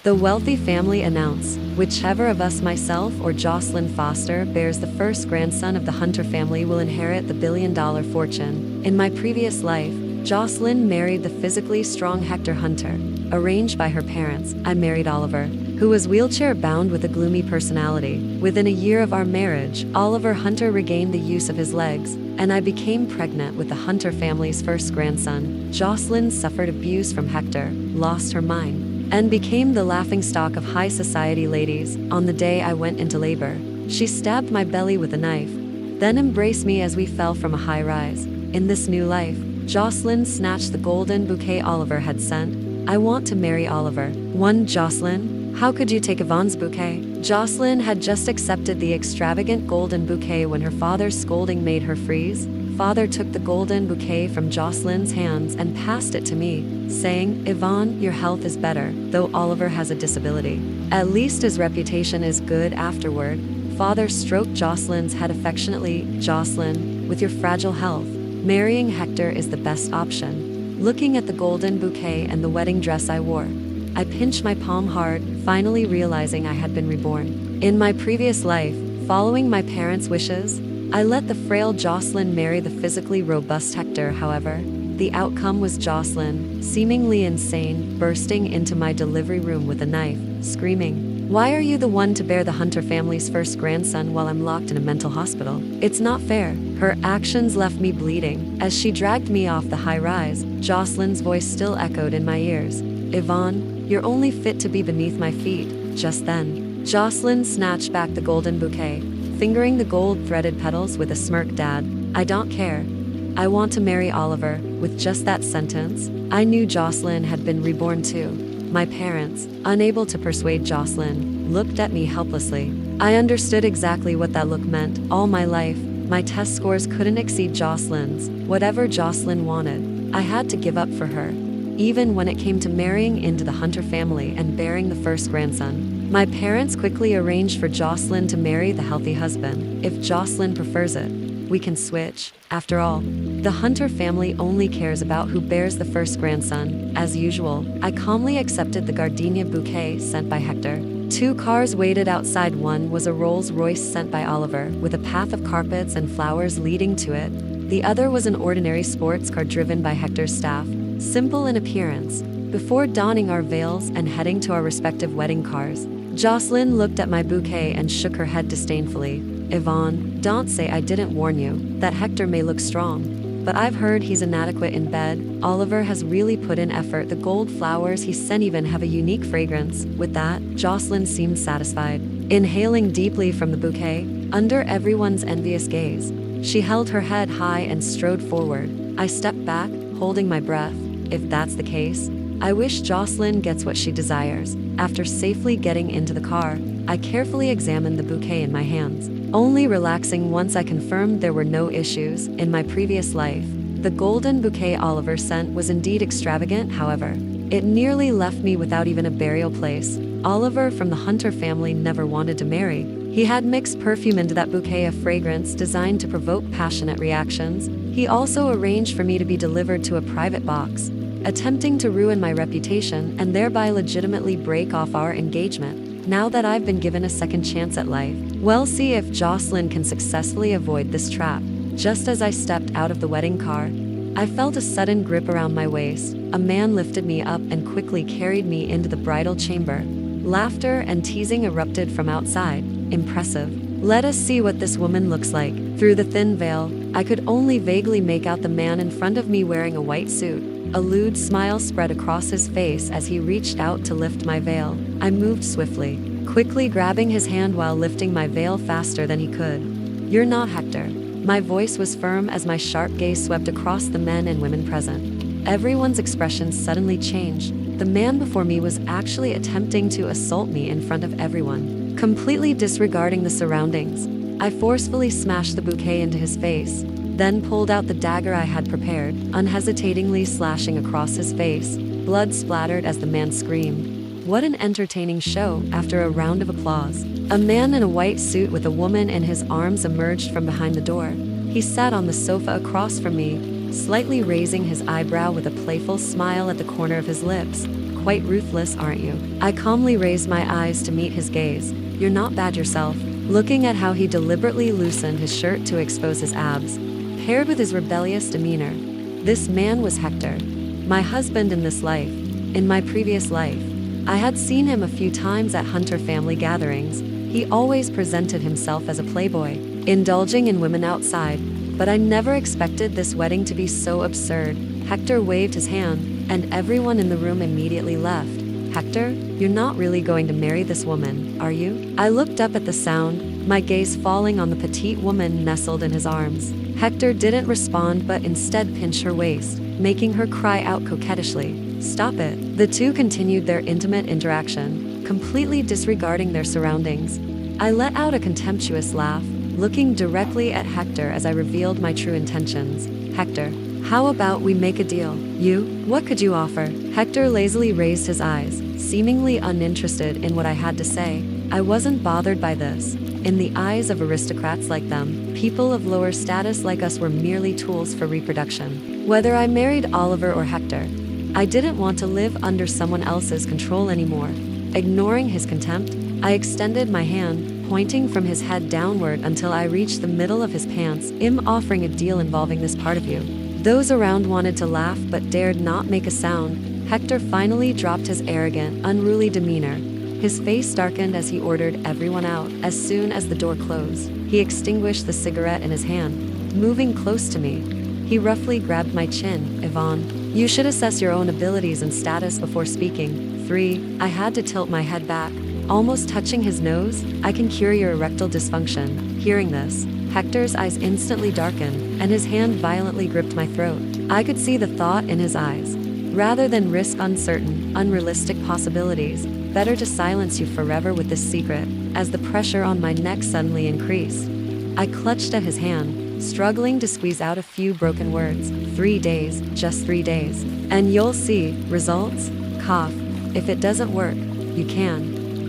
The wealthy family announce, whichever of us, myself or Jocelyn Foster, bears the first grandson of the Hunter family will inherit the billion-dollar fortune. In my previous life, Jocelyn married the physically strong Hector Hunter. Arranged by her parents, I married Oliver, who was wheelchair-bound with a gloomy personality. Within a year of our marriage, Oliver Hunter regained the use of his legs, and I became pregnant with the Hunter family's first grandson. Jocelyn suffered abuse from Hector, lost her mind, and became the laughingstock of high society ladies. On the day I went into labor, she stabbed my belly with a knife, then embraced me as we fell from a high rise. In this new life, Jocelyn snatched the golden bouquet Oliver had sent. I want to marry Oliver. 1. Jocelyn, how could you take Yvonne's bouquet? Jocelyn had just accepted the extravagant golden bouquet when her father's scolding made her freeze. Father took the golden bouquet from Jocelyn's hands and passed it to me, saying, "Yvonne, your health is better, though Oliver has a disability. At least his reputation is good afterward." Father stroked Jocelyn's head affectionately. "Jocelyn, with your fragile health, marrying Hector is the best option." Looking at the golden bouquet and the wedding dress I wore, I pinched my palm hard, finally realizing I had been reborn. In my previous life, following my parents' wishes, I let the frail Jocelyn marry the physically robust Hector. However, the outcome was Jocelyn, seemingly insane, bursting into my delivery room with a knife, screaming, "Why are you the one to bear the Hunter family's first grandson while I'm locked in a mental hospital? It's not fair." Her actions left me bleeding. As she dragged me off the high rise, Jocelyn's voice still echoed in my ears, "Yvonne, you're only fit to be beneath my feet." Just then, Jocelyn snatched back the golden bouquet, fingering the gold-threaded petals with a smirk. "Dad, I don't care. I want to marry Oliver." With just that sentence, I knew Jocelyn had been reborn too. My parents, unable to persuade Jocelyn, looked at me helplessly. I understood exactly what that look meant. All my life, my test scores couldn't exceed Jocelyn's. Whatever Jocelyn wanted, I had to give up for her, even when it came to marrying into the Hunter family and bearing the first grandson. My parents quickly arranged for Jocelyn to marry the healthy husband. If Jocelyn prefers it, we can switch. After all, the Hunter family only cares about who bears the first grandson. As usual, I calmly accepted the gardenia bouquet sent by Hector. 2 cars waited outside. One was a Rolls-Royce sent by Oliver, with a path of carpets and flowers leading to it. The other was an ordinary sports car driven by Hector's staff, simple in appearance. Before donning our veils and heading to our respective wedding cars, Jocelyn looked at my bouquet and shook her head disdainfully. "Yvonne, don't say I didn't warn you. That Hector may look strong, but I've heard he's inadequate in bed. Oliver has really put in effort. The gold flowers he sent even have a unique fragrance." With that, Jocelyn seemed satisfied. Inhaling deeply from the bouquet, under everyone's envious gaze, she held her head high and strode forward. I stepped back, holding my breath. If that's the case, I wish Jocelyn gets what she desires. After safely getting into the car, I carefully examined the bouquet in my hands, only relaxing once I confirmed there were no issues. In my previous life, the golden bouquet Oliver sent was indeed extravagant. However, it nearly left me without even a burial place. Oliver from the Hunter family never wanted to marry. He had mixed perfume into that bouquet, a fragrance designed to provoke passionate reactions. He also arranged for me to be delivered to a private box, attempting to ruin my reputation and thereby legitimately break off our engagement. Now that I've been given a second chance at life, we'll see if Jocelyn can successfully avoid this trap. Just as I stepped out of the wedding car, I felt a sudden grip around my waist. A man lifted me up and quickly carried me into the bridal chamber. Laughter and teasing erupted from outside. Impressive. Let us see what this woman looks like. Through the thin veil, I could only vaguely make out the man in front of me wearing a white suit. A lewd smile spread across his face as he reached out to lift my veil. I moved swiftly, quickly grabbing his hand while lifting my veil faster than he could. "You're not Hector." My voice was firm as my sharp gaze swept across the men and women present. Everyone's expressions suddenly changed. The man before me was actually attempting to assault me in front of everyone. Completely disregarding the surroundings, I forcefully smashed the bouquet into his face, then pulled out the dagger I had prepared, unhesitatingly slashing across his face. Blood splattered as the man screamed. What an entertaining show. After a round of applause, a man in a white suit with a woman in his arms emerged from behind the door. He sat on the sofa across from me, slightly raising his eyebrow with a playful smile at the corner of his lips. quite ruthless, aren't you?" I calmly raised my eyes to meet his gaze. "You're not bad yourself." Looking at how he deliberately loosened his shirt to expose his abs, paired with his rebellious demeanor, this man was Hector, my husband in this life. In my previous life, I had seen him a few times at Hunter family gatherings. He always presented himself as a playboy, indulging in women outside, but I never expected this wedding to be so absurd. Hector waved his hand, and everyone in the room immediately left. "Hector, you're not really going to marry this woman, are you?" I looked up at the sound, my gaze falling on the petite woman nestled in his arms. Hector didn't respond but instead pinched her waist, making her cry out coquettishly, "Stop it." The two continued their intimate interaction, completely disregarding their surroundings. I let out a contemptuous laugh, looking directly at Hector as I revealed my true intentions. "Hector, how about we make a deal? What could you offer?" Hector lazily raised his eyes, seemingly uninterested in what I had to say. I wasn't bothered by this. In the eyes of aristocrats like them, people of lower status like us were merely tools for reproduction. Whether I married Oliver or Hector, I didn't want to live under someone else's control anymore. Ignoring his contempt, I extended my hand, pointing from his head downward until I reached the middle of his pants. "I'm offering a deal involving this part of you." Those around wanted to laugh but dared not make a sound. Hector finally dropped his arrogant, unruly demeanor. His face darkened as he ordered everyone out. As soon as the door closed, he extinguished the cigarette in his hand. Moving close to me, he roughly grabbed my chin. "Yvonne, you should assess your own abilities and status before speaking." 3. I had to tilt my head back, almost touching his nose. "I can cure your erectile dysfunction." Hearing this, Hector's eyes instantly darkened, and his hand violently gripped my throat. I could see the thought in his eyes. Rather than risk uncertain, unrealistic possibilities, better to silence you forever with this secret. As the pressure on my neck suddenly increased, I clutched at his hand, struggling to squeeze out a few broken words. 3 days, just 3 days. "And you'll see, results?" Cough. "If it doesn't work, you can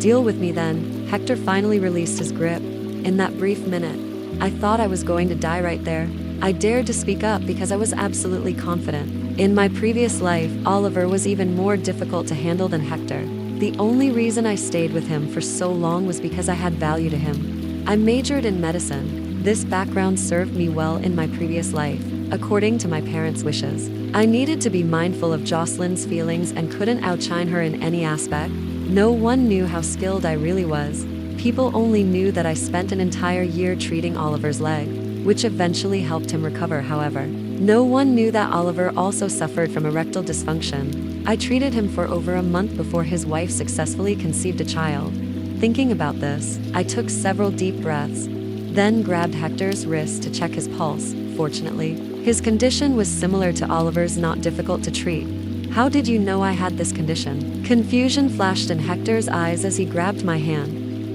deal with me then." Hector finally released his grip. In that brief minute, I thought I was going to die right there. I dared to speak up because I was absolutely confident. In my previous life, Oliver was even more difficult to handle than Hector. The only reason I stayed with him for so long was because I had value to him. I majored in medicine. This background served me well in my previous life, according to my parents' wishes. I needed to be mindful of Jocelyn's feelings and couldn't outshine her in any aspect. No one knew how skilled I really was. People only knew that I spent an entire year treating Oliver's leg, which eventually helped him recover. However, no one knew that Oliver also suffered from erectile dysfunction. I treated him for over a month before his wife successfully conceived a child. Thinking about this, I took several deep breaths, then grabbed Hector's wrist to check his pulse. Fortunately, his condition was similar to Oliver's, not difficult to treat. "How did you know I had this condition?" Confusion flashed in Hector's eyes as he grabbed my hand.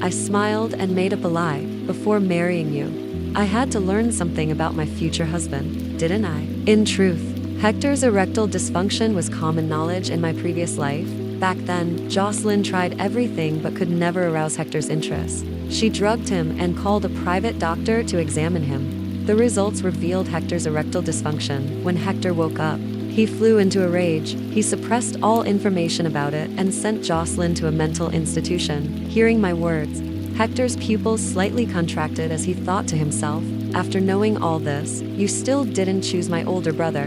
I smiled and made up a lie. "Before marrying you, I had to learn something about my future husband, didn't I?" In truth, Hector's erectile dysfunction was common knowledge in my previous life. Back then, Jocelyn tried everything but could never arouse Hector's interest. She drugged him and called a private doctor to examine him. The results revealed Hector's erectile dysfunction. When Hector woke up, he flew into a rage. He suppressed all information about it and sent Jocelyn to a mental institution. Hearing my words, Hector's pupils slightly contracted as he thought to himself, "After knowing all this, you still didn't choose my older brother."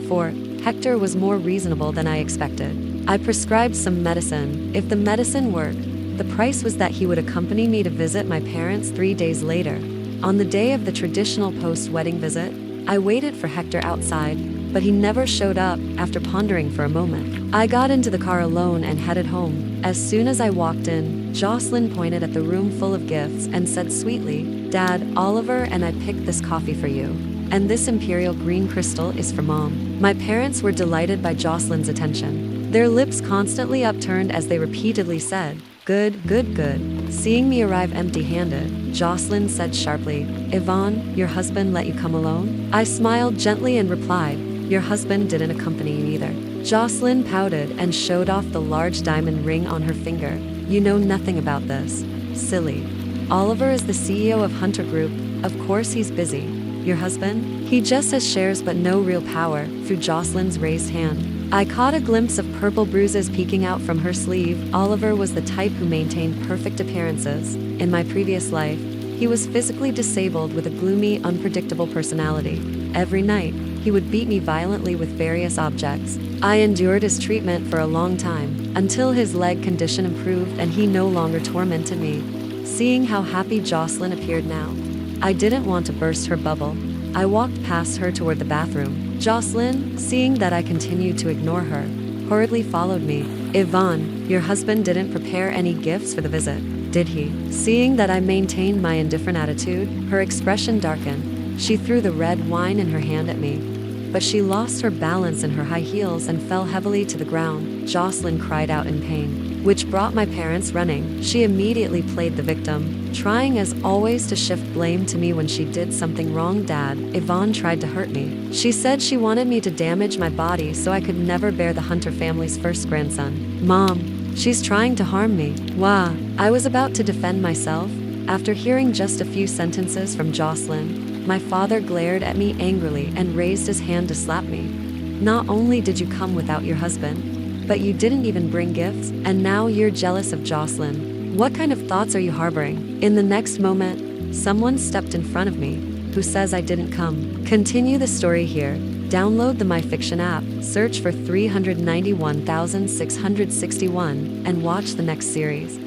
4. Hector was more reasonable than I expected. I prescribed some medicine. If the medicine worked, the price was that he would accompany me to visit my parents 3 days later. On the day of the traditional post-wedding visit, I waited for Hector outside, but he never showed up. After pondering for a moment, I got into the car alone and headed home. As soon as I walked in, Jocelyn pointed at the room full of gifts and said sweetly, "Dad, Oliver and I picked this coffee for you. And this imperial green crystal is for Mom." My parents were delighted by Jocelyn's attention. Their lips constantly upturned as they repeatedly said, "Good, good, good." Seeing me arrive empty-handed, Jocelyn said sharply, "Yvonne, your husband let you come alone?" I smiled gently and replied, "Your husband didn't accompany you either." Jocelyn pouted and showed off the large diamond ring on her finger. "You know nothing about this. Silly. Oliver is the CEO of Hunter Group. Of course he's busy. Your husband? He just has shares but no real power." Through Jocelyn's raised hand, I caught a glimpse of purple bruises peeking out from her sleeve. Oliver was the type who maintained perfect appearances. In my previous life, he was physically disabled with a gloomy, unpredictable personality. Every night, he would beat me violently with various objects. I endured his treatment for a long time, until his leg condition improved and he no longer tormented me. Seeing how happy Jocelyn appeared now, I didn't want to burst her bubble. I walked past her toward the bathroom. Jocelyn, seeing that I continued to ignore her, hurriedly followed me. Yvonne, your husband didn't prepare any gifts for the visit, did he? Seeing that I maintained my indifferent attitude, her expression darkened. She threw the red wine in her hand at me, but she lost her balance in her high heels and fell heavily to the ground. Jocelyn cried out in pain, which brought my parents running. She immediately played the victim, trying as always to shift blame to me when she did something wrong. Dad, Yvonne tried to hurt me. She said she wanted me to damage my body so I could never bear the Hunter family's first grandson. Mom, she's trying to harm me. Wah. I was about to defend myself. After hearing just a few sentences from Jocelyn, my father glared at me angrily and raised his hand to slap me. Not only did you come without your husband, but you didn't even bring gifts, and now you're jealous of Jocelyn. What kind of thoughts are you harboring? In the next moment, someone stepped in front of me, who says I didn't come. Continue the story here. Download the MyFiction app, search for 391,661, and watch the next series.